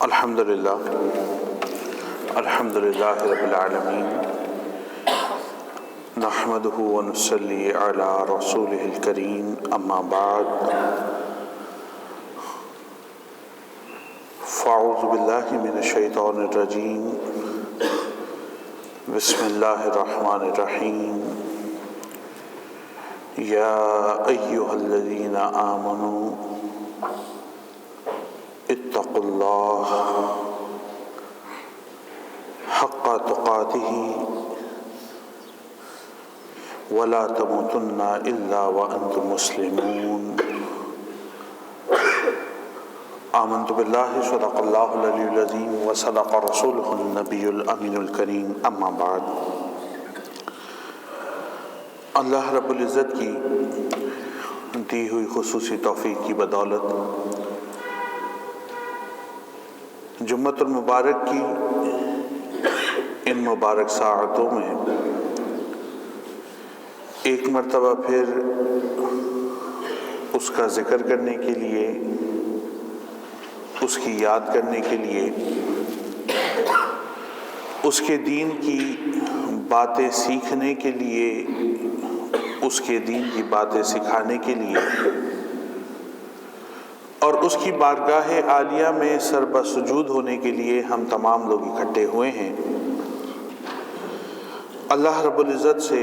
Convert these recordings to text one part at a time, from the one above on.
الحمدللہ رب العالمین نحمدہ ونصلی علی رسولہ الکریم اما بعد فاعوذ باللہ من الشیطان الرجیم بسم اللہ الرحمن الرحیم یا ایہا الذین آمنوا اتقوا اللہ حق تقاتہ ولا تموتن الا وانتم مسلمون آمنت باللہ صدق اللہ العلی العظیم وصدق رسولہ النبی الامین الکریم اما بعد۔ اللہ رب العزت کی دی ہوئی خصوصی توفیق کی بدولت جمعۃ المبارک کی ان مبارک ساعتوں میں ایک مرتبہ پھر اس کا ذکر کرنے کے لیے، اس کی یاد کرنے کے لیے، اس کے دین کی باتیں سیکھنے کے لیے، اس کے دین کی باتیں سکھانے کے لیے اور اس کی بارگاہ عالیہ میں سر بسجود ہونے کے لیے ہم تمام لوگ اکٹھے ہوئے ہیں۔ اللہ رب العزت سے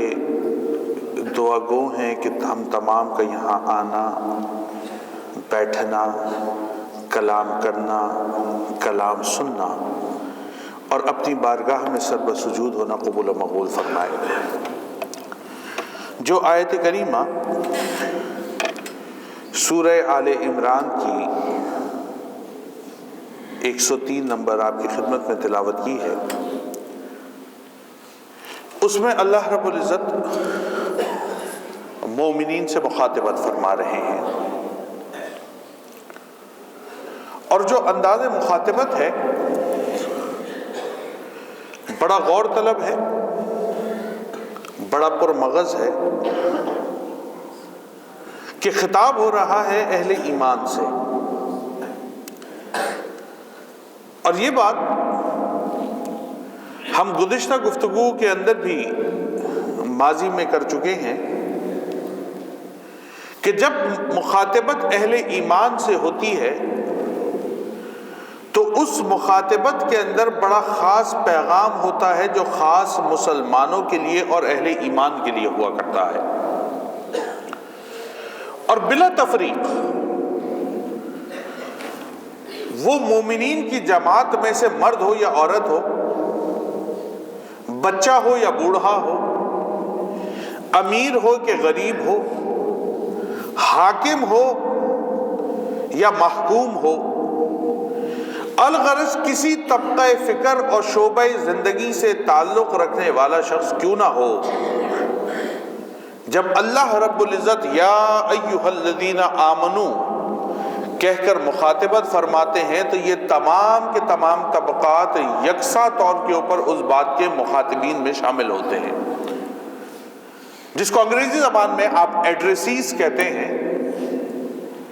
دعا گو ہیں کہ ہم تمام کا یہاں آنا، بیٹھنا، کلام کرنا، کلام سننا اور اپنی بارگاہ میں سر بسجود ہونا قبول و مقبول فرمائے۔ جو آیت کریمہ سورہ آل عمران کی 103 نمبر آپ کی خدمت میں تلاوت کی ہے، اس میں اللہ رب العزت مومنین سے مخاطبت فرما رہے ہیں، اور جو انداز مخاطبت ہے بڑا غور طلب ہے، بڑا پرمغز ہے کہ خطاب ہو رہا ہے اہل ایمان سے، اور یہ بات ہم گزشتہ گفتگو کے اندر بھی ماضی میں کر چکے ہیں کہ جب مخاطبت اہل ایمان سے ہوتی ہے تو اس مخاطبت کے اندر بڑا خاص پیغام ہوتا ہے جو خاص مسلمانوں کے لیے اور اہل ایمان کے لیے ہوا کرتا ہے، اور بلا تفریق وہ مومنین کی جماعت میں سے مرد ہو یا عورت ہو، بچہ ہو یا بوڑھا ہو، امیر ہو کہ غریب ہو، حاکم ہو یا محکوم ہو، الغرض کسی طبقہ فکر اور شعبہ زندگی سے تعلق رکھنے والا شخص کیوں نہ ہو، جب اللہ رب العزت یا ایہا الذین آمنوا کہہ کر مخاطبت فرماتے ہیں تو یہ تمام کے تمام طبقات یکساں طور کے اوپر اس بات کے مخاطبین میں شامل ہوتے ہیں، جس کو انگریزی زبان میں آپ ایڈریسیز کہتے ہیں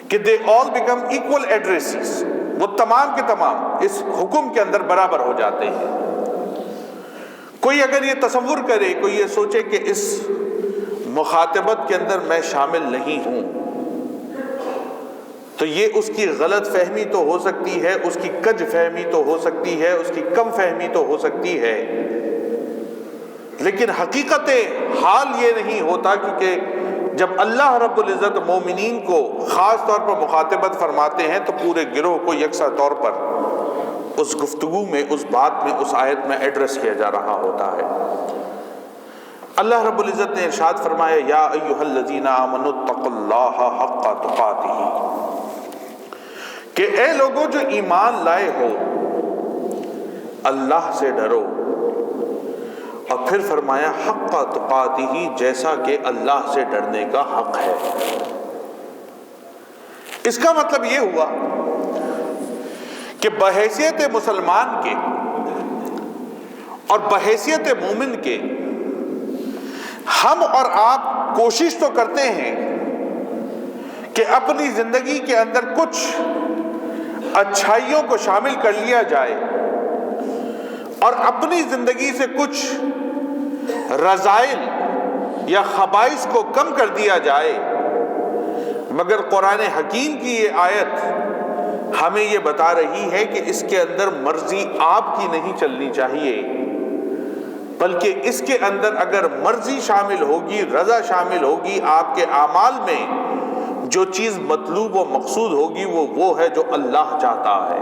کہ they all become equal addressees، وہ تمام کے تمام اس حکم کے اندر برابر ہو جاتے ہیں۔ کوئی اگر یہ تصور کرے، کوئی یہ سوچے کہ اس مخاطبت کے اندر میں شامل نہیں ہوں، تو یہ اس کی غلط فہمی تو ہو سکتی ہے، اس کی کج فہمی تو ہو سکتی ہے، اس کی کم فہمی تو ہو سکتی ہے، لیکن حقیقت حال یہ نہیں ہوتا، کیونکہ جب اللہ رب العزت مومنین کو خاص طور پر مخاطبت فرماتے ہیں تو پورے گروہ کو یکساں طور پر اس گفتگو میں، اس بات میں، اس آیت میں ایڈریس کیا جا رہا ہوتا ہے۔ اللہ رب العزت نے ارشاد فرمایا یا ایھا الذین آمنوا اتقوا اللہ حق تقاتہ، کہ اے لوگوں جو ایمان لائے ہو اللہ سے ڈرو، اور پھر فرمایا حق تقاتہ، جیسا کہ اللہ سے ڈرنے کا حق ہے۔ اس کا مطلب یہ ہوا کہ بحیثیت مسلمان کے اور بحیثیت مومن کے ہم اور آپ کوشش تو کرتے ہیں کہ اپنی زندگی کے اندر کچھ اچھائیوں کو شامل کر لیا جائے اور اپنی زندگی سے کچھ رذائل یا خبائث کو کم کر دیا جائے، مگر قرآن حکیم کی یہ آیت ہمیں یہ بتا رہی ہے کہ اس کے اندر مرضی آپ کی نہیں چلنی چاہیے، بلکہ اس کے اندر اگر مرضی شامل ہوگی، رضا شامل ہوگی، آپ کے اعمال میں جو چیز مطلوب و مقصود ہوگی وہ ہے جو اللہ چاہتا ہے۔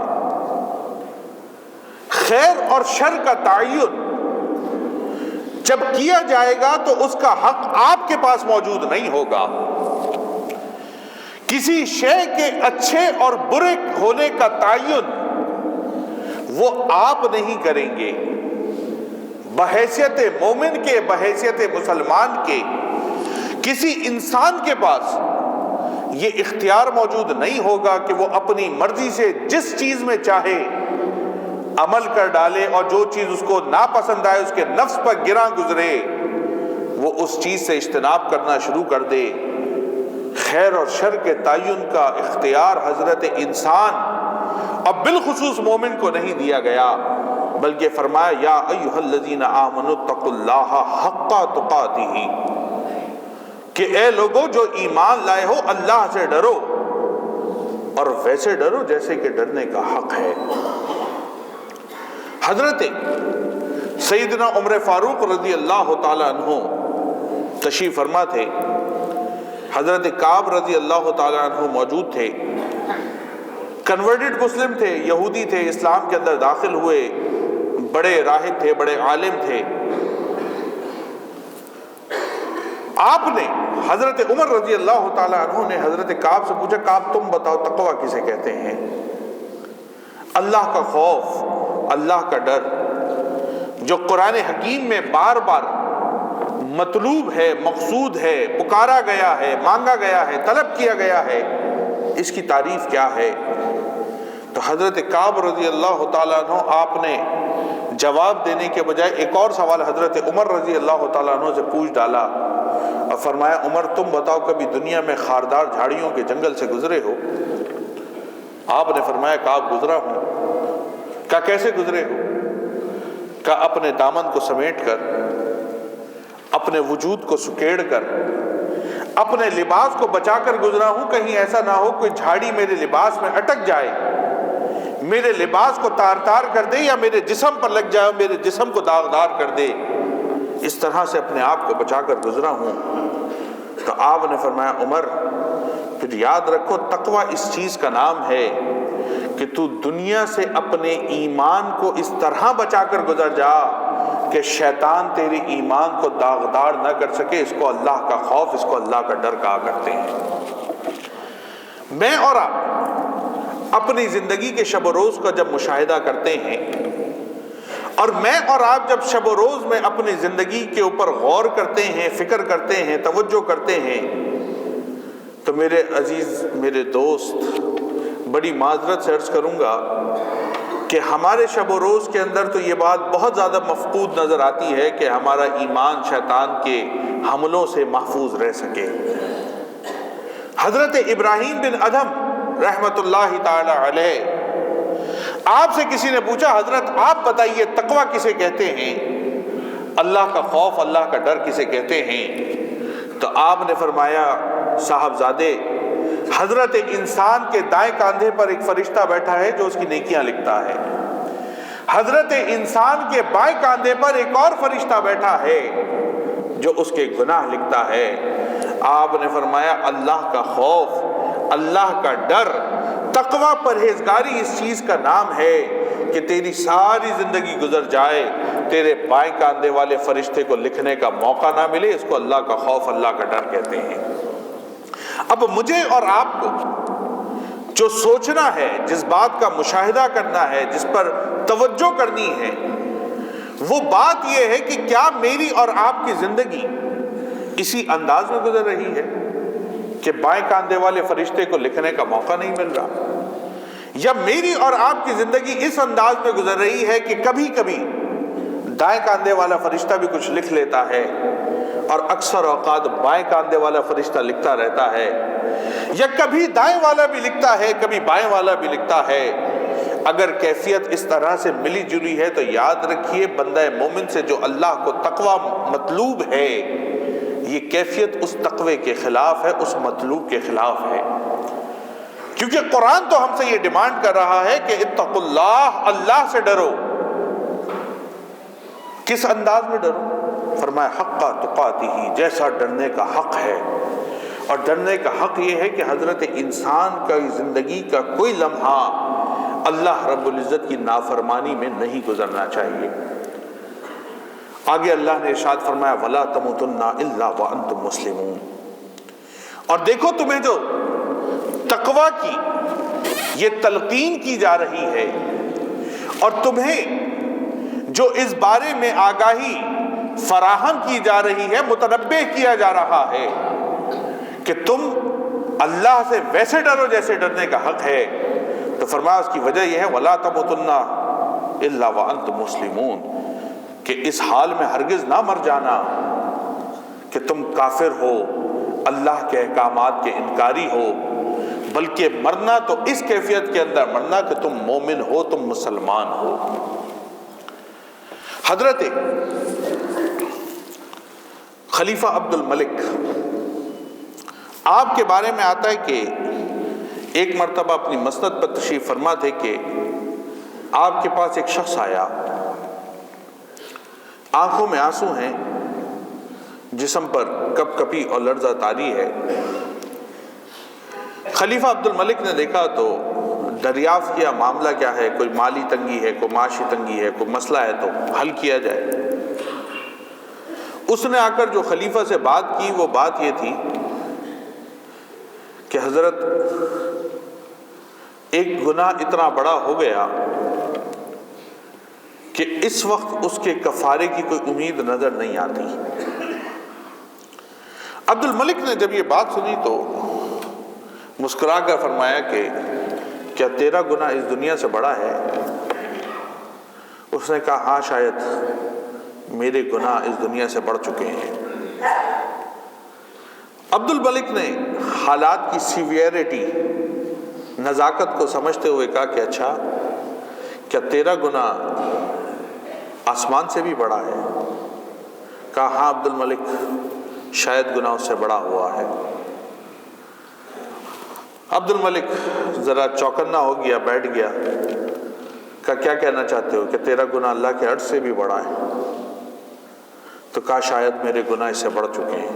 خیر اور شر کا تعین جب کیا جائے گا تو اس کا حق آپ کے پاس موجود نہیں ہوگا۔ کسی شے کے اچھے اور برے ہونے کا تعین وہ آپ نہیں کریں گے۔ بحیثیت مومن کے، بحیثیت مسلمان کے، کسی انسان کے پاس یہ اختیار موجود نہیں ہوگا کہ وہ اپنی مرضی سے جس چیز میں چاہے عمل کر ڈالے، اور جو چیز اس کو ناپسند آئے، اس کے نفس پر گراں گزرے، وہ اس چیز سے اجتناب کرنا شروع کر دے۔ خیر اور شر کے تعین کا اختیار حضرت انسان اور بالخصوص مومن کو نہیں دیا گیا، بلکہ فرمایا یا ایھا الذین آمنوا اتقوا اللہ حق تقاتہ، کہ اے لوگو جو ایمان لائے ہو اللہ سے ڈرو، اور ویسے ڈرو جیسے کہ ڈرنے کا حق ہے۔ حضرت سیدنا عمر فاروق رضی اللہ تعالی عنہ تشریف فرما تھے، حضرت کعب رضی اللہ تعالی عنہ موجود تھے، کنورٹڈ مسلم تھے، یہودی تھے، اسلام کے اندر داخل ہوئے، بڑے راہب تھے، بڑے عالم تھے۔ آپ نے حضرت عمر رضی اللہ تعالی عنہ نے حضرت کعب سے پوچھا، کعب تم بتاؤ تقویٰ کسے کہتے ہیں؟ اللہ کا خوف، اللہ کا ڈر، جو قرآن حکیم میں بار بار مطلوب ہے، مقصود ہے، پکارا گیا ہے، مانگا گیا ہے، طلب کیا گیا ہے، اس کی تعریف کیا ہے؟ تو حضرت کعب رضی اللہ تعالیٰ عنہ آپ نے جواب دینے کے بجائے ایک اور سوال حضرت عمر رضی اللہ تعالیٰ عنہ سے پوچھ ڈالا اور فرمایا عمر تم بتاؤ کبھی دنیا میں خاردار جھاڑیوں کے جنگل سے گزرے ہو؟ آپ نے فرمایا کعب گزرا ہوں۔ کہا کیسے گزرے ہو؟ کہا اپنے دامن کو سمیٹ کر، اپنے وجود کو سکیڑ کر، اپنے لباس کو بچا کر گزرا ہوں، کہیں ایسا نہ ہو کوئی جھاڑی میرے لباس میں اٹک جائے، میرے لباس کو تار تار کر دے، یا میرے جسم پر لگ جائے، میرے جسم کو داغدار کر دے، اس طرح سے اپنے آپ کو بچا کر گزرا ہوں۔ تو آپ نے فرمایا عمر پھر یاد رکھو تقویٰ اس چیز کا نام ہے کہ تو دنیا سے اپنے ایمان کو اس طرح بچا کر گزر جا کہ شیطان تیرے ایمان کو داغدار نہ کر سکے۔ اس کو اللہ کا خوف، اس کو اللہ کا ڈر کہا کرتے ہیں۔ میں اور آپ اپنی زندگی کے شب و روز کا جب مشاہدہ کرتے ہیں، اور میں اور آپ جب شب و روز میں اپنی زندگی کے اوپر غور کرتے ہیں، فکر کرتے ہیں، توجہ کرتے ہیں، تو میرے عزیز، میرے دوست، بڑی معذرت سے عرض کروں گا کہ ہمارے شب و روز کے اندر تو یہ بات بہت زیادہ مفقود نظر آتی ہے کہ ہمارا ایمان شیطان کے حملوں سے محفوظ رہ سکے۔ حضرت ابراہیم بن ادھم رحمت اللہ تعالی علیہ، آپ سے کسی نے پوچھا حضرت آپ بتائیے تقویٰ کسے کہتے ہیں، اللہ کا خوف، اللہ کا ڈر کسے کہتے ہیں؟ تو آپ نے فرمایا صاحبزادے، حضرت انسان کے دائیں کاندھے پر ایک فرشتہ بیٹھا ہے جو اس کی نیکیاں لکھتا ہے، حضرت انسان کے بائیں کاندھے پر ایک اور فرشتہ بیٹھا ہے جو اس کے گناہ لکھتا ہے۔ آپ نے فرمایا اللہ کا خوف، اللہ کا ڈر، تقویٰ، پرہیزگاری اس چیز کا نام ہے کہ تیری ساری زندگی گزر جائے، تیرے بائیں کاندھے والے فرشتے کو لکھنے کا موقع نہ ملے۔ اس کو اللہ کا خوف، اللہ کا ڈر کہتے ہیں۔ اب مجھے اور آپ کو جو سوچنا ہے، جس بات کا مشاہدہ کرنا ہے، جس پر توجہ کرنی ہے، وہ بات یہ ہے کہ کیا میری اور آپ کی زندگی اسی انداز میں گزر رہی ہے کہ بائیں کاندھے والے فرشتے کو لکھنے کا موقع نہیں مل رہا، یا میری اور آپ کی زندگی اس انداز میں گزر رہی ہے کہ کبھی کبھی دائیں کاندھے والا فرشتہ بھی کچھ لکھ لیتا ہے اور اکثر اوقات بائیں کاندھے والا فرشتہ لکھتا رہتا ہے، یا کبھی دائیں والا بھی لکھتا ہے، کبھی بائیں والا بھی لکھتا ہے، اگر کیفیت اس طرح سے ملی جلی ہے تو یاد رکھیے بندہ مومن سے جو اللہ کو تقوی مطلوب ہے، یہ کیفیت اس تقوی کے خلاف ہے، اس مطلوب کے خلاف ہے۔ کیونکہ قرآن تو ہم سے یہ ڈیمانڈ کر رہا ہے کہ اتقوا اللہ، اللہ سے ڈرو۔ کس انداز میں ڈرو؟ فرمایا حق تقاتہ، جیسا ڈرنے کا حق ہے۔ اور ڈرنے کا حق یہ ہے کہ حضرت انسان کا زندگی کا کوئی لمحہ اللہ رب العزت کی نافرمانی میں نہیں گزرنا چاہیے۔ آگے اللہ نے ارشاد فرمایا وَلَا تَمُوتُنَّ إِلَّا وَأَنْتُمْ مُسْلِمُونَ۔ اور دیکھو تمہیں جو تقوی کی یہ تلقین کی جا رہی ہے اور تمہیں جو اس بارے میں آگاہی فراہم کی جا رہی ہے، متنبہ کیا جا رہا ہے کہ تم اللہ سے ویسے ڈرو جیسے ڈرنے کا حق ہے، تو فرمایا اس کی وجہ یہ ہے وَلَا تَمُوتُنَّ إِلَّا وَأَنْتُمْ مُسْلِمُونَ، کہ اس حال میں ہرگز نہ مر جانا کہ تم کافر ہو، اللہ کے احکامات کے انکاری ہو، بلکہ مرنا تو اس کیفیت کے اندر مرنا کہ تم مومن ہو، تم مسلمان ہو۔ حضرت خلیفہ عبد الملک، آپ کے بارے میں آتا ہے کہ ایک مرتبہ اپنی مسند پر تشریف فرما تھے کہ آپ کے پاس ایک شخص آیا، آنکھوں میں آنسو ہیں، جسم پر کپ کپی اور لرزہ طاری ہے۔ خلیفہ عبد الملک نے دیکھا تو دریافت کیا معاملہ کیا ہے، کوئی مالی تنگی ہے، کوئی معاشی تنگی ہے، کوئی مسئلہ ہے تو حل کیا جائے۔ اس نے آ کر جو خلیفہ سے بات کی وہ بات یہ تھی کہ حضرت ایک گناہ اتنا بڑا ہو گیا کہ اس وقت اس کے کفارے کی کوئی امید نظر نہیں آتی۔ عبد الملک نے جب یہ بات سنی تو مسکرا کر فرمایا کہ کیا تیرا گناہ اس دنیا سے بڑا ہے؟ اس نے کہا ہاں شاید میرے گناہ اس دنیا سے بڑھ چکے ہیں۔ عبد الملک نے حالات کی سیویریٹی، نزاکت کو سمجھتے ہوئے کہا کہ اچھا کیا تیرا گناہ آسمان سے بھی بڑا ہے؟ کہا ہاں عبد الملک شاید گناہ اس سے بڑا ہوا ہے۔ عبد الملک ذرا چوکنا ہو گیا، بیٹھ گیا، کہا کیا کہنا چاہتے ہو کہ تیرا گناہ اللہ کے عرش سے بھی بڑا ہے؟ تو کہا شاید میرے گناہ اس سے بڑھ چکے ہیں۔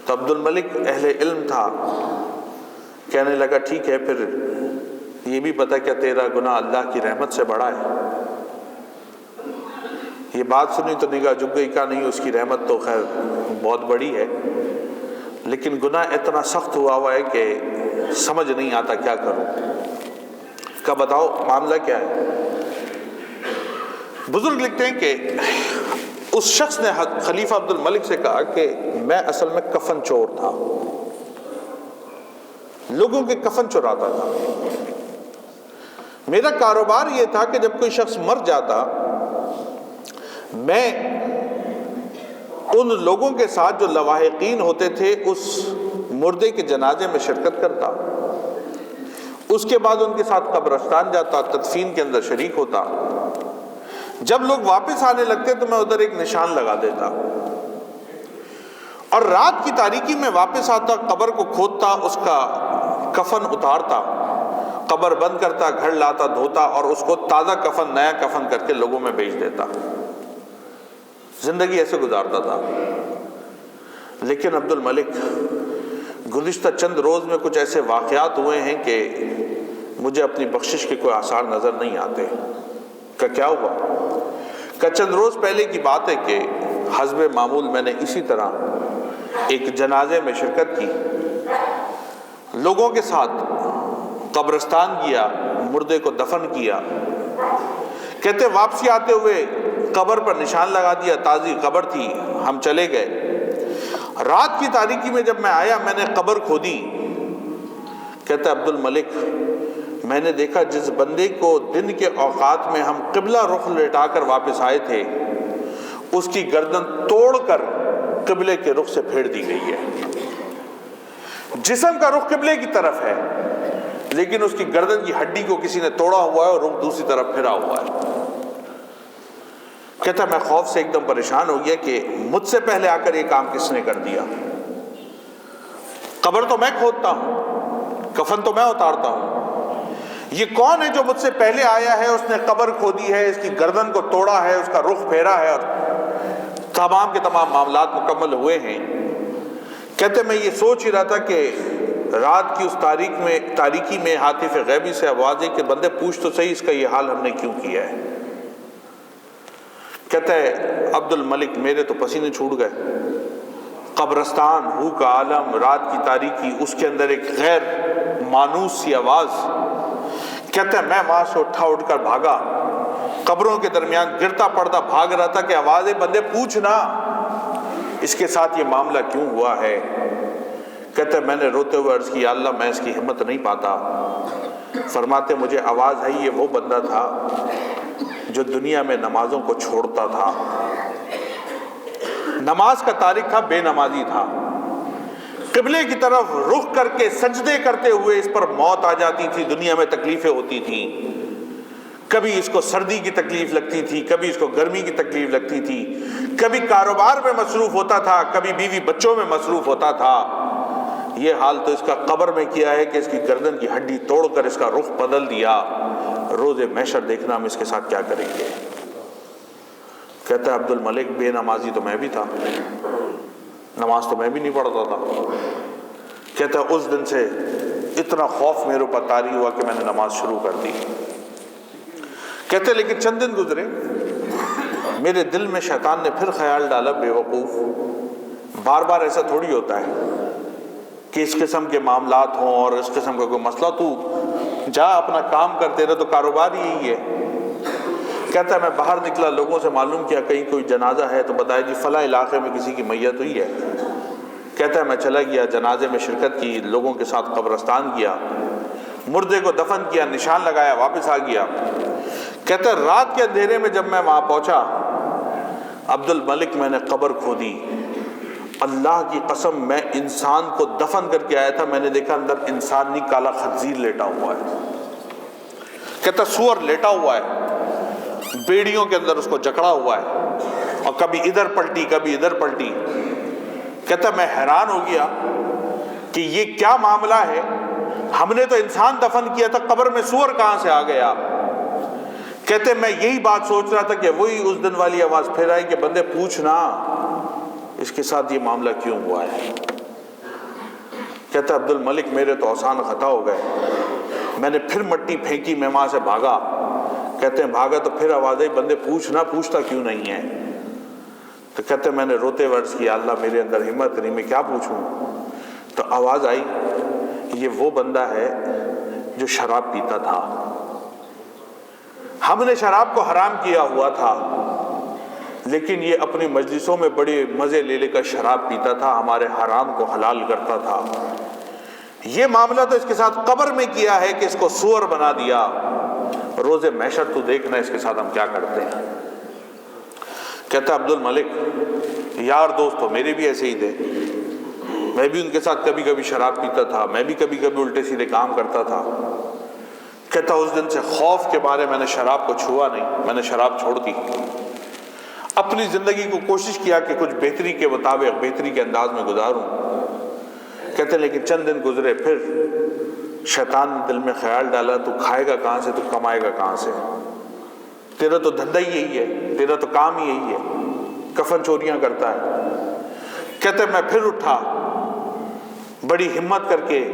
تو عبد الملک اہل علم تھا، کہنے لگا ٹھیک ہے پھر یہ بھی پتا کہ تیرا گناہ اللہ کی رحمت سے بڑا ہے؟ یہ بات سنی تو نگاہ جھک گئی، کہا نہیں اس کی رحمت تو خیر بہت بڑی ہے، لیکن گناہ اتنا سخت ہوا ہے کہ سمجھ نہیں آتا کیا کروں۔ کہا بتاؤ معاملہ کیا ہے؟ بزرگ لکھتے ہیں کہ اس شخص نے خلیفہ عبد الملک سے کہا کہ میں اصل میں کفن چور تھا، لوگوں کے کفن چراتا تھا۔ میرا کاروبار یہ تھا کہ جب کوئی شخص مر جاتا میں ان لوگوں کے ساتھ جو لواحقین ہوتے تھے اس مردے کے جنازے میں شرکت کرتا، اس کے بعد ان کے ساتھ قبرستان جاتا، تدفین کے اندر شریک ہوتا۔ جب لوگ واپس آنے لگتے تو میں ادھر ایک نشان لگا دیتا، اور رات کی تاریکی میں واپس آتا، قبر کو کھودتا، اس کا کفن اتارتا، قبر بند کرتا، گھر لاتا، دھوتا اور اس کو تازہ کفن، نیا کفن کر کے لوگوں میں بیچ دیتا۔ زندگی ایسے گزارتا تھا۔ لیکن عبد الملک گزشتہ چند روز میں کچھ ایسے واقعات ہوئے ہیں کہ مجھے اپنی بخشش کے کوئی آثار نظر نہیں آتے۔ کہ کیا ہوا؟ کہ چند روز پہلے کی بات ہے کہ حسب معمول میں نے اسی طرح ایک جنازے میں شرکت کی، لوگوں کے ساتھ قبرستان گیا، مردے کو دفن کیا۔ کہتے واپسی آتے ہوئے قبر پر نشان لگا دیا، تازی قبر تھی، ہم چلے گئے۔ رات کی تاریکی میں جب میں آیا میں نے قبر کھودی۔ کہتا عبد الملک میں نے دیکھا جس بندے کو دن کے اوقات میں ہم قبلہ رخ لٹا کر واپس آئے تھے، اس کی گردن توڑ کر قبلے کے رخ سے پھیر دی گئی ہے۔ جسم کا رخ قبلے کی طرف ہے لیکن اس کی گردن کی ہڈی کو کسی نے توڑا ہوا ہے اور رخ دوسری طرف پھرا ہوا ہے۔ کہتا میں خوف سے ایک دم پریشان ہو گیا کہ مجھ سے پہلے آ کر یہ کام کس نے کر دیا؟ قبر تو میں کھودتا ہوں، کفن تو میں اتارتا ہوں، یہ کون ہے جو مجھ سے پہلے آیا ہے؟ اس نے قبر کھودی ہے، اس کی گردن کو توڑا ہے، اس کا رخ پھیرا ہے، اور تمام کے تمام معاملات مکمل ہوئے ہیں۔ کہتے میں یہ سوچ ہی رہا تھا کہ رات کی اس تاریکی میں ہاتف غیبی سے آواز ہے کہ بندے پوچھ تو صحیح اس کا یہ حال ہم نے کیوں کیا ہے۔ کہتا ہے عبد الملک میرے تو پسینے چھوٹ گئے، قبرستان ہو کا عالم، رات کی تاریکی، اس کے اندر ایک غیر مانوس سی آواز۔ کہتا ہے میں وہاں سے اٹھ کر بھاگا، قبروں کے درمیان گرتا پڑتا بھاگ رہا تھا کہ آواز ہے بندے پوچھنا اس کے ساتھ یہ معاملہ کیوں ہوا ہے۔ کہتا ہے میں نے روتے ہوئے عرض کی یا اللہ میں اس کی ہمت نہیں پاتا۔ فرماتے مجھے آواز ہے یہ وہ بندہ تھا جو دنیا میں نمازوں کو چھوڑتا تھا، نماز کا تارک تھا، بے نمازی تھا، قبلے کی طرف رخ کر کے سجدے کرتے ہوئے اس پر موت آ جاتی تھی، دنیا میں تکلیفیں ہوتی تھیں، کبھی اس کو سردی کی تکلیف لگتی تھی، کبھی اس کو گرمی کی تکلیف لگتی تھی، کبھی کاروبار میں مصروف ہوتا تھا، کبھی بیوی بچوں میں مصروف ہوتا تھا۔ یہ حال تو اس کا قبر میں کیا ہے کہ اس کی گردن کی ہڈی توڑ کر اس کا رخ بدل دیا، روز محشر دیکھنا ہم اس کے ساتھ کیا کریں گے۔ کہتا ہے عبد الملک بے نمازی تو میں بھی تھا، نماز تو میں بھی نہیں پڑھتا تھا۔ کہتا ہے اس دن سے اتنا خوف میرے اوپر طاری ہوا کہ میں نے نماز شروع کر دی۔ کہتے لیکن چند دن گزرے، میرے دل میں شیطان نے پھر خیال ڈالا بے وقوف، بار بار ایسا تھوڑی ہوتا ہے کہ اس قسم کے معاملات ہوں اور اس قسم کا کوئی مسئلہ، تو جا اپنا کام کرتے رہے، تو کاروبار ہی یہی ہے۔ کہتا ہے میں باہر نکلا، لوگوں سے معلوم کیا کہیں کوئی جنازہ ہے، تو بتایا جی فلاں علاقے میں کسی کی میت ہوئی ہے۔ کہتا ہے میں چلا گیا، جنازے میں شرکت کی، لوگوں کے ساتھ قبرستان کیا، مردے کو دفن کیا، نشان لگایا، واپس آ گیا۔ کہتا ہے رات کے اندھیرے میں جب میں وہاں پہنچا عبد الملک میں نے قبر کھودی، اللہ کی قسم میں انسان کو دفن کر کے آیا تھا، میں نے دیکھا اندر انسان نہیں کالا خنزیر لیٹا ہوا ہے۔ کہتا سور لیٹا ہوا ہے، بیڑیوں کے اندر اس کو جکڑا ہوا ہے، اور کبھی ادھر پلٹی کبھی ادھر پلٹی۔ کہتا میں حیران ہو گیا کہ یہ کیا معاملہ ہے، ہم نے تو انسان دفن کیا تھا، قبر میں سور کہاں سے آ گیا۔ کہتے میں یہی بات سوچ رہا تھا کہ وہی اس دن والی آواز پھر آئی کہ بندے پوچھنا اس کے ساتھ یہ معاملہ کیوں ہوا ہے۔ کہتا عبد الملک میرے تو آسان خطا ہو گئے، میں نے پھر مٹی پھینکی، میں وہاں سے بھاگا۔ کہتے ہیں بھاگا تو پھر آواز آئی بندے پوچھنا، پوچھتا کیوں نہیں ہے۔ تو کہتے میں نے روتے ہوئے عرض کیا اللہ میرے اندر ہمت نہیں، میں کیا پوچھوں۔ تو آواز آئی یہ وہ بندہ ہے جو شراب پیتا تھا، ہم نے شراب کو حرام کیا ہوا تھا، لیکن یہ اپنی مجلسوں میں بڑے مزے لے لے کر شراب پیتا تھا، ہمارے حرام کو حلال کرتا تھا۔ یہ معاملہ تو اس کے ساتھ قبر میں کیا ہے کہ اس کو سور بنا دیا، روز محشر تو دیکھنا اس کے ساتھ ہم کیا کرتے ہیں۔ کہتا عبد الملک یار دوست تو میرے بھی ایسے ہی تھے، میں بھی ان کے ساتھ کبھی کبھی شراب پیتا تھا، میں بھی کبھی کبھی الٹے سیدھے کام کرتا تھا۔ کہتا اس دن سے خوف کے بارے میں نے شراب کو چھوا نہیں، میں نے شراب چھوڑ دی، اپنی زندگی کو کوشش کیا کہ کچھ بہتری کے مطابق بہتری کے انداز میں گزاروں۔ کہتے لیکن چند دن گزرے، پھر شیطان نے دل میں خیال ڈالا تو کھائے گا کہاں سے، تو کمائے گا کہاں سے، تیرا تو دھندا ہی یہی ہے، تیرا تو کام ہی یہی ہے، کفن چوریاں کرتا ہے۔ کہتے میں پھر اٹھا، بڑی ہمت کر کے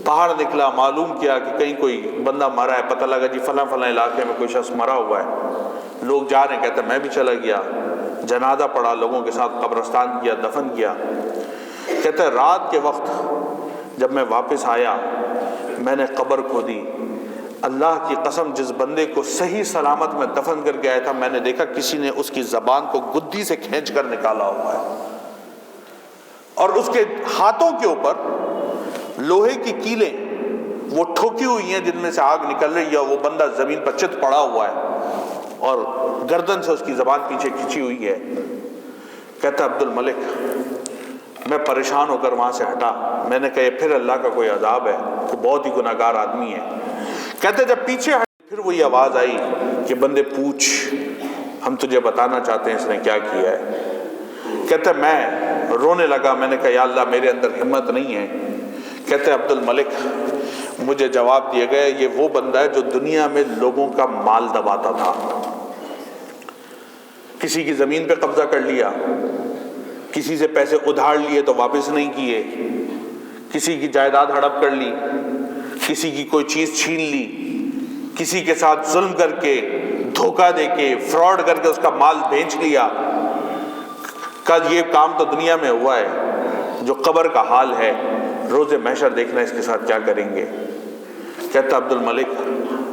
باہر نکلا، معلوم کیا کہ کہیں کوئی بندہ مرا ہے، پتہ لگا جی فلاں فلاں علاقے میں کوئی شخص مرا ہوا ہے، لوگ جا رہے ہیں۔ کہتے میں بھی چلا گیا، جنازہ پڑھا، لوگوں کے ساتھ قبرستان کیا، دفن کیا۔ کہتے رات کے وقت جب میں واپس آیا میں نے قبر کھودی، اللہ کی قسم جس بندے کو صحیح سلامت میں دفن کر کے آیا تھا، میں نے دیکھا کسی نے اس کی زبان کو گدی سے کھینچ کر نکالا ہوا ہے، اور اس کے ہاتھوں کے اوپر لوہے کی کیلیں وہ ٹھوکی ہوئی ہیں جن میں سے آگ نکل رہی ہے، وہ بندہ زمین پر چت پڑا ہوا ہے اور گردن سے اس کی زبان پیچھے کھینچی ہوئی ہے۔ کہتا عبد الملک میں پریشان ہو کر وہاں سے ہٹا. میں نے کہا یہ پھر اللہ کا کوئی عذاب ہے, وہ بہت ہی گناہگار آدمی ہے. کہتے جب پیچھے ہٹے پھر وہی آواز آئی کہ بندے پوچھ, ہم تجھے بتانا چاہتے ہیں اس نے کیا کیا ہے. کہتے میں رونے لگا. میں نے کہا یا اللہ میرے اندر ہمت نہیں ہے. کہتے عبد الملک مجھے جواب دیا گیا یہ وہ بندہ ہے جو دنیا میں لوگوں کا مال دباتا تھا. کسی کی زمین پہ قبضہ کر لیا, کسی سے پیسے ادھار لیے تو واپس نہیں کیے, کسی کی جائیداد ہڑپ کر لی, کسی کی کوئی چیز چھین لی, کسی کے ساتھ ظلم کر کے, دھوکہ دے کے, فراڈ کر کے اس کا مال بیچ لیا. کل یہ کام تو دنیا میں ہوا ہے. جو قبر کا حال ہے روز محشر دیکھنا اس کے ساتھ کیا کریں گے. کہتا عبد الملک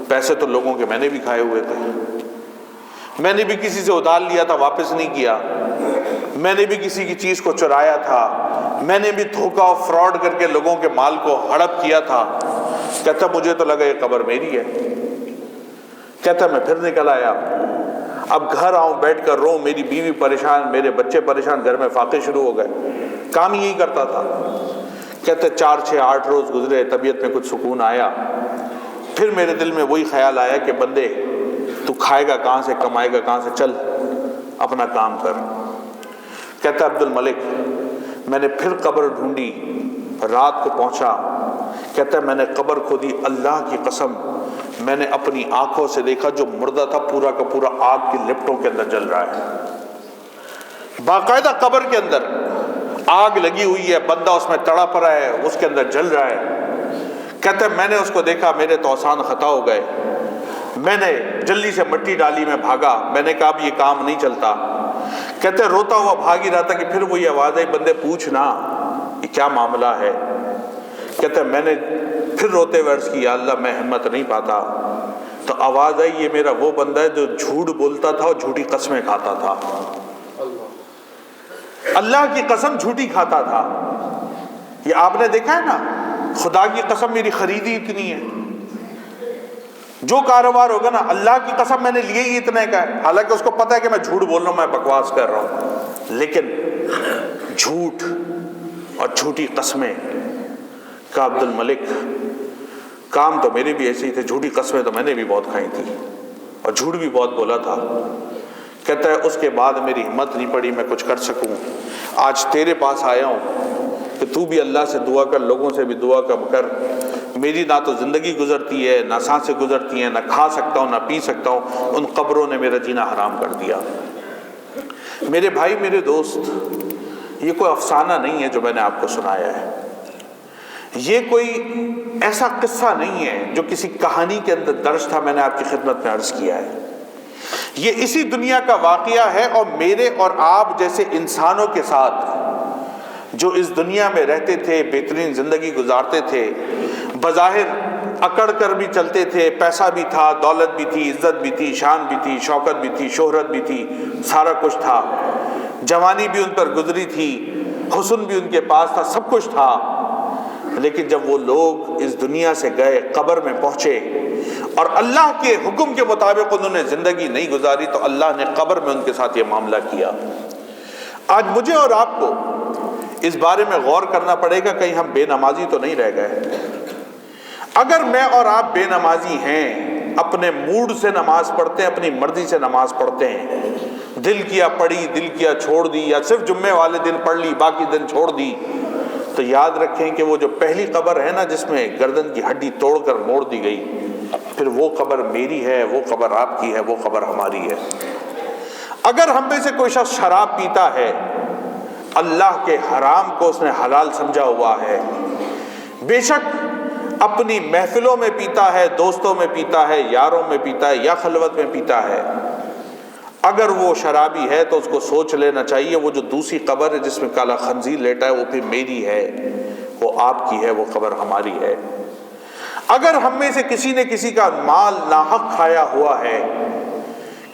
پیسے تو لوگوں کے میں نے بھی کھائے ہوئے تھے, میں نے بھی کسی سے ادھار لیا تھا واپس نہیں کیا, میں نے بھی کسی کی چیز کو چرایا تھا, میں نے بھی دھوکہ اور فراڈ کر کے لوگوں کے مال کو ہڑپ کیا تھا. کہتا مجھے تو لگا یہ قبر میری ہے. کہتا میں پھر نکل آیا. اب گھر آؤں بیٹھ کر رو, میری بیوی پریشان, میرے بچے پریشان, گھر میں فاقے شروع ہو گئے. کام یہی کرتا تھا. کہتے 4 6 8 روز گزرے, طبیعت میں کچھ سکون آیا. پھر میرے دل میں وہی خیال آیا کہ بندے تو کھائے گا کہاں سے, کمائے گا کہاں سے, چل اپنا کام کر. کہتا عبد الملک میں نے پھر قبر ڈھونڈی, رات کو پہنچا. کہتا ہے میں نے قبر کھودی, اللہ کی قسم میں نے اپنی آنکھوں سے دیکھا جو مردہ تھا پورا کا پورا آگ کی لپٹوں کے اندر جل رہا ہے. باقاعدہ قبر کے اندر آگ لگی ہوئی ہے, بندہ اس میں تڑپ رہا ہے, اس کے اندر جل رہا ہے. کہتا ہے میں نے اس کو دیکھا, میرے تو آسان خطا ہو گئے. میں نے جلدی سے مٹی ڈالی, میں بھاگا. میں نے کہا اب یہ کام نہیں چلتا. کہتے روتا ہوا بھاگ ہی رہا تھا کہ پھر وہی آواز آئی بندے پوچھ نا یہ کیا معاملہ ہے. کہتے میں نے پھر روتے ہوئے عرض کی یا اللہ میں ہمت نہیں پاتا. تو آواز آئی یہ میرا وہ بندہ ہے جو جھوٹ بولتا تھا اور جھوٹی قسمیں کھاتا تھا. اللہ کی قسم جھوٹی کھاتا تھا. یہ آپ نے دیکھا ہے نا, خدا کی قسم میری خریدی اتنی ہے, جو کاروبار ہوگا نا اللہ کی قسم میں نے لیے ہی اتنے کا ہے. حالانکہ اس کو پتا ہے کہ میں جھوٹ بول رہا ہوں, میں بکواس کر رہا ہوں, لیکن جھوٹ اور جھوٹی قسمیں. کا عبد الملک کام تو میرے بھی ایسے ہی تھے, جھوٹی قسمیں تو میں نے بھی بہت کھائی تھی اور جھوٹ بھی بہت بولا تھا. کہتا ہے اس کے بعد میری ہمت نہیں پڑی میں کچھ کر سکوں. آج تیرے پاس آیا ہوں کہ تو بھی اللہ سے دعا کر, لوگوں سے بھی دعا کر. میری نہ تو زندگی گزرتی ہے, نہ سانسیں گزرتی ہیں, نہ کھا سکتا ہوں, نہ پی سکتا ہوں. ان قبروں نے میرا جینا حرام کر دیا. میرے بھائی, میرے دوست, یہ کوئی افسانہ نہیں ہے جو میں نے آپ کو سنایا ہے. یہ کوئی ایسا قصہ نہیں ہے جو کسی کہانی کے اندر درج تھا, میں نے آپ کی خدمت میں عرض کیا ہے. یہ اسی دنیا کا واقعہ ہے, اور میرے اور آپ جیسے انسانوں کے ساتھ جو اس دنیا میں رہتے تھے, بہترین زندگی گزارتے تھے, بظاہر اکڑ کر بھی چلتے تھے, پیسہ بھی تھا, دولت بھی تھی, عزت بھی تھی, شان بھی تھی, شوکت بھی تھی, شہرت بھی تھی, سارا کچھ تھا, جوانی بھی ان پر گزری تھی, حسن بھی ان کے پاس تھا, سب کچھ تھا. لیکن جب وہ لوگ اس دنیا سے گئے, قبر میں پہنچے اور اللہ کے حکم کے مطابق انہوں نے زندگی نہیں گزاری, تو اللہ نے قبر میں ان کے ساتھ یہ معاملہ کیا. آج مجھے اور آپ کو اس بارے میں غور کرنا پڑے گا, کہیں ہم بے نمازی تو نہیں رہ گئے. اگر میں اور آپ بے نمازی ہیں, اپنے موڈ سے نماز پڑھتے ہیں, اپنی مرضی سے نماز پڑھتے ہیں, دل کیا پڑھی, دل کیا چھوڑ دی, یا صرف جمعے والے دن پڑھ لی باقی دن چھوڑ دی, تو یاد رکھیں کہ وہ جو پہلی قبر ہے نا جس میں گردن کی ہڈی توڑ کر موڑ دی گئی, پھر وہ قبر میری ہے, وہ قبر آپ کی ہے, وہ قبر ہماری ہے. اگر ہم میں سے کوئی شخص شراب پیتا ہے, اللہ کے حرام کو اس نے حلال سمجھا ہوا ہے, بے شک اپنی محفلوں میں پیتا ہے, دوستوں میں پیتا ہے, یاروں میں پیتا ہے, یا خلوت میں پیتا ہے, اگر وہ شرابی ہے تو اس کو سوچ لینا چاہیے وہ جو دوسری قبر ہے جس میں کالا خنزیر لیٹا ہے وہ پھر میری ہے, وہ آپ کی ہے, وہ قبر ہماری ہے. اگر ہم میں سے کسی نے کسی کا مال ناحق کھایا ہوا ہے,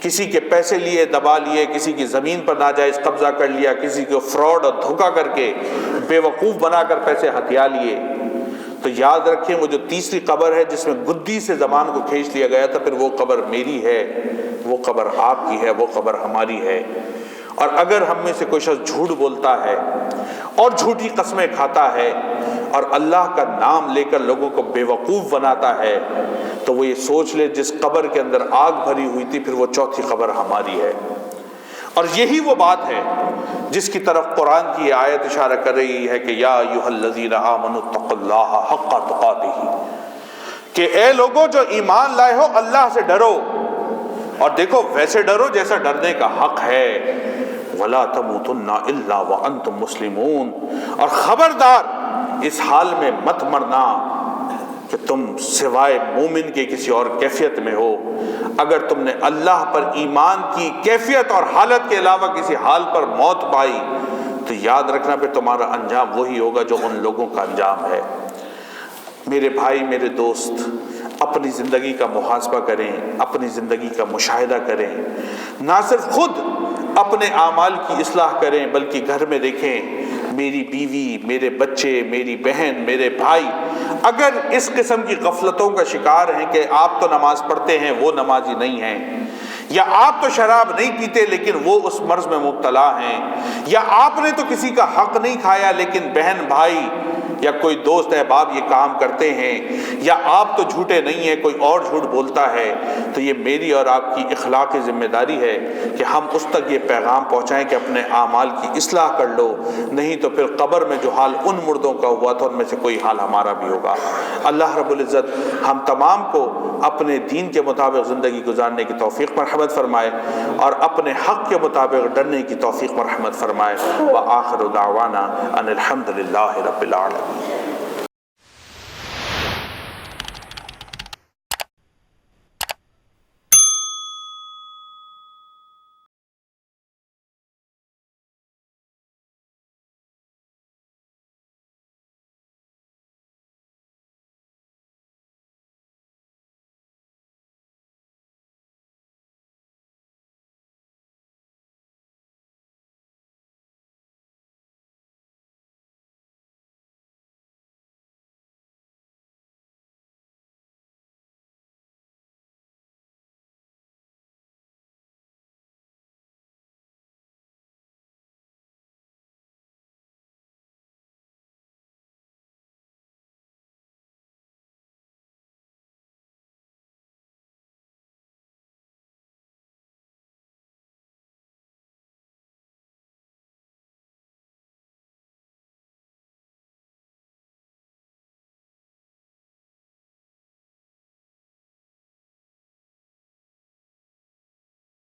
کسی کے پیسے لیے دبا لیے, کسی کی زمین پر ناجائز قبضہ کر لیا, کسی کو فراڈ اور دھوکہ کر کے بے وقوف بنا کر پیسے ہتھیا لیے, تو یاد رکھیں وہ جو تیسری قبر ہے جس میں گدی سے زبان کو کھینچ لیا گیا تھا, پھر وہ قبر میری ہے, وہ قبر آپ کی ہے, وہ قبر ہماری ہے. اور اگر ہم میں سے کوئی شخص جھوٹ بولتا ہے اور جھوٹی قسمیں کھاتا ہے اور اللہ کا نام لے کر لوگوں کو بے وقوف بناتا ہے، تو وہ یہ سوچ لے جس قبر کے اندر آگ بھری ہوئی تھی پھر وہ چوتھی قبر ہماری ہے۔ اور یہی وہ بات ہے جس کی طرف قرآن کی آیت اشارہ کر رہی ہے کہ یا ایھا الذین آمنوا اتقوا اللہ حق تقاتہ، کہ اے لوگوں جو ایمان لائے ہو اللہ سے ڈرو، اور دیکھو ویسے ڈرو جیسا ڈرنے کا حق ہے، ولا تموتن الا وانتم مسلمون، اور خبردار اس حال میں مت مرنا کہ تم سوائے مومن کے کسی اور کیفیت میں ہو۔ اگر تم نے اللہ پر ایمان کی کیفیت اور حالت کے علاوہ کسی حال پر موت پائی تو یاد رکھنا پھر تمہارا انجام وہی ہوگا جو ان لوگوں کا انجام ہے۔ میرے بھائی، میرے دوست، اپنی زندگی کا محاسبہ کریں، اپنی زندگی کا مشاہدہ کریں، نہ صرف خود اپنے اعمال کی اصلاح کریں بلکہ گھر میں دیکھیں میری بیوی، میرے بچے، میری بہن، میرے بھائی اگر اس قسم کی غفلتوں کا شکار ہیں کہ آپ تو نماز پڑھتے ہیں وہ نمازی نہیں ہیں، یا آپ تو شراب نہیں پیتے لیکن وہ اس مرض میں مبتلا ہیں، یا آپ نے تو کسی کا حق نہیں کھایا لیکن بہن بھائی یا کوئی دوست احباب یہ کام کرتے ہیں، یا آپ تو جھوٹے نہیں ہیں کوئی اور جھوٹ بولتا ہے، تو یہ میری اور آپ کی اخلاقی ذمہ داری ہے کہ ہم اس تک یہ پیغام پہنچائیں کہ اپنے اعمال کی اصلاح کر لو، نہیں تو پھر قبر میں جو حال ان مردوں کا ہوا تھا ان میں سے کوئی حال ہمارا بھی ہوگا۔ اللہ رب العزت ہم تمام کو اپنے دین کے مطابق زندگی گزارنے کی توفیق مرحمت فرمائے اور اپنے حق کے مطابق ڈرنے کی توفیق مرحمت فرمائے۔ وآخر دعوانا ان الحمد للہ رب العالمین۔